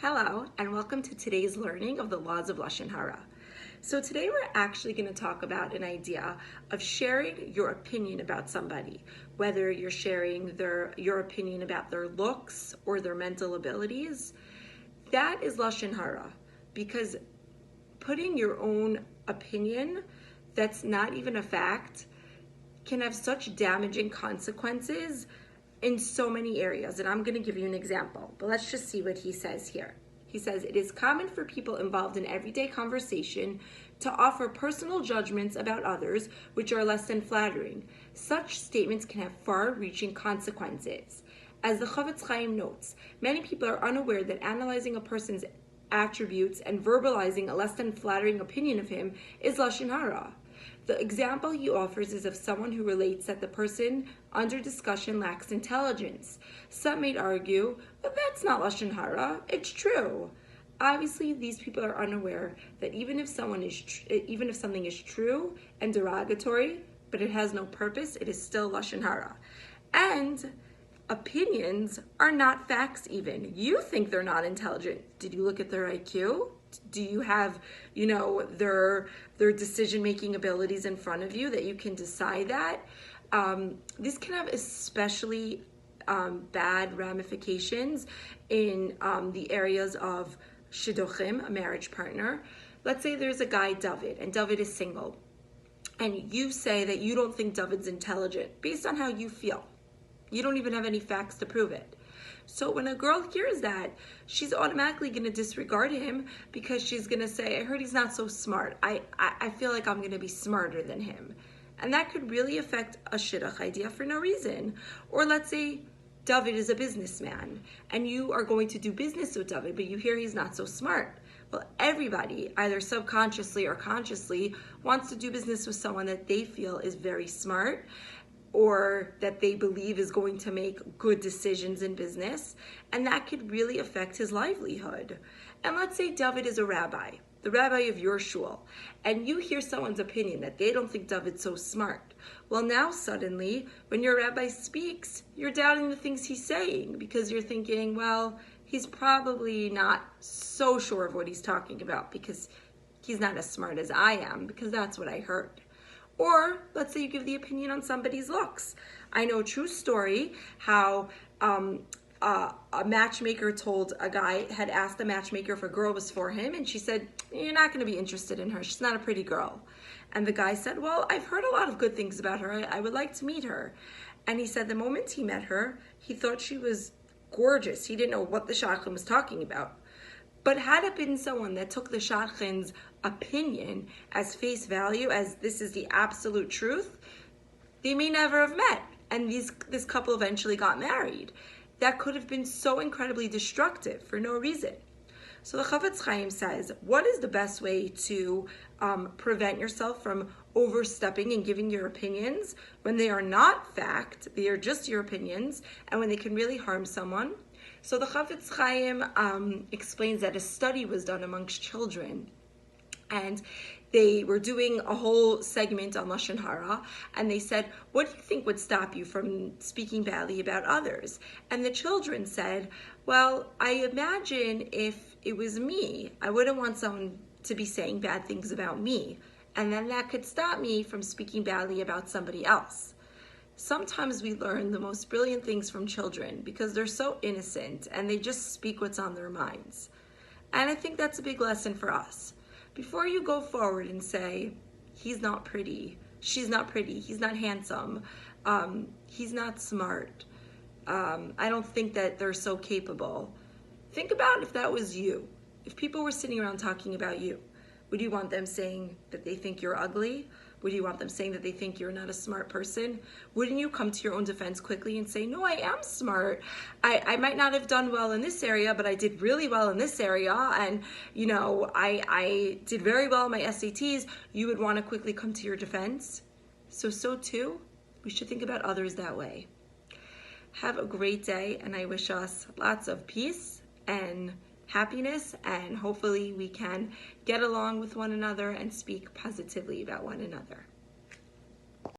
Hello, and welcome to today's learning of the laws of Lashon Hara. So today we're actually going to talk about an idea of sharing your opinion about somebody, whether you're sharing your opinion about their looks or their mental abilities. That is Lashon Hara, because putting your own opinion that's not even a fact can have such damaging consequences in so many areas. And I'm going to give you an example, but let's just see what he says here. He says, it is common for people involved in everyday conversation to offer personal judgments about others which are less than flattering. Such statements can have far-reaching consequences. As the Chofetz Chaim notes, many people are unaware that analyzing a person's attributes and verbalizing a less than flattering opinion of him is Lashon Hara. The example he offers is of someone who relates that the person under discussion lacks intelligence. Some may argue, but that's not Lashon Hara, it's true. Obviously, these people are unaware that even if something is true and derogatory, but it has no purpose, it is still Lashon Hara. And opinions are not facts even. You think they're not intelligent. Did you look at their IQ? Do you have, their decision-making abilities in front of you that you can decide that? This can have especially bad ramifications in the areas of shidduchim, a marriage partner. Let's say there's a guy, David, and David is single. And you say that you don't think David's intelligent based on how you feel. You don't even have any facts to prove it. So when a girl hears that, she's automatically going to disregard him because she's going to say, I heard he's not so smart. I feel like I'm going to be smarter than him. And that could really affect a shidduch idea for no reason. Or let's say David is a businessman and you are going to do business with David, but you hear he's not so smart. Well, everybody, either subconsciously or consciously, wants to do business with someone that they feel is very smart, or that they believe is going to make good decisions in business, and that could really affect his livelihood. And let's say David is a rabbi, the rabbi of your shul, and you hear someone's opinion that they don't think David's so smart. Well, now suddenly, when your rabbi speaks, you're doubting the things he's saying because you're thinking, well, he's probably not so sure of what he's talking about because he's not as smart as I am, because that's what I heard. Or let's say you give the opinion on somebody's looks. I know a true story how a matchmaker told a guy, had asked the matchmaker if a girl was for him, and she said, you're not going to be interested in her. She's not a pretty girl. And the guy said, well, I've heard a lot of good things about her. I would like to meet her. And he said the moment he met her, he thought she was gorgeous. He didn't know what the shadchan was talking about. But had it been someone that took the shadchan's opinion as face value, as this is the absolute truth, they may never have met. And this couple eventually got married. That could have been so incredibly destructive for no reason. So the Chofetz Chaim says, what is the best way to prevent yourself from overstepping and giving your opinions when they are not fact, they are just your opinions, and when they can really harm someone? So the Chofetz Chaim explains that a study was done amongst children, and they were doing a whole segment on Lashon Hara, and they said, what do you think would stop you from speaking badly about others? And the children said, well, I imagine if it was me, I wouldn't want someone to be saying bad things about me, and then that could stop me from speaking badly about somebody else. Sometimes we learn the most brilliant things from children because they're so innocent and they just speak what's on their minds. And I think that's a big lesson for us. Before you go forward and say, he's not pretty, she's not pretty, he's not handsome, he's not smart, I don't think that they're so capable. Think about if that was you. If people were sitting around talking about you, would you want them saying that they think you're ugly? Would you want them saying that they think you're not a smart person? Wouldn't you come to your own defense quickly and say, no, I am smart. I might not have done well in this area, but I did really well in this area. And, I did very well in my SATs. You would want to quickly come to your defense. So too, we should think about others that way. Have a great day, and I wish us lots of peace and happiness, and hopefully we can get along with one another and speak positively about one another.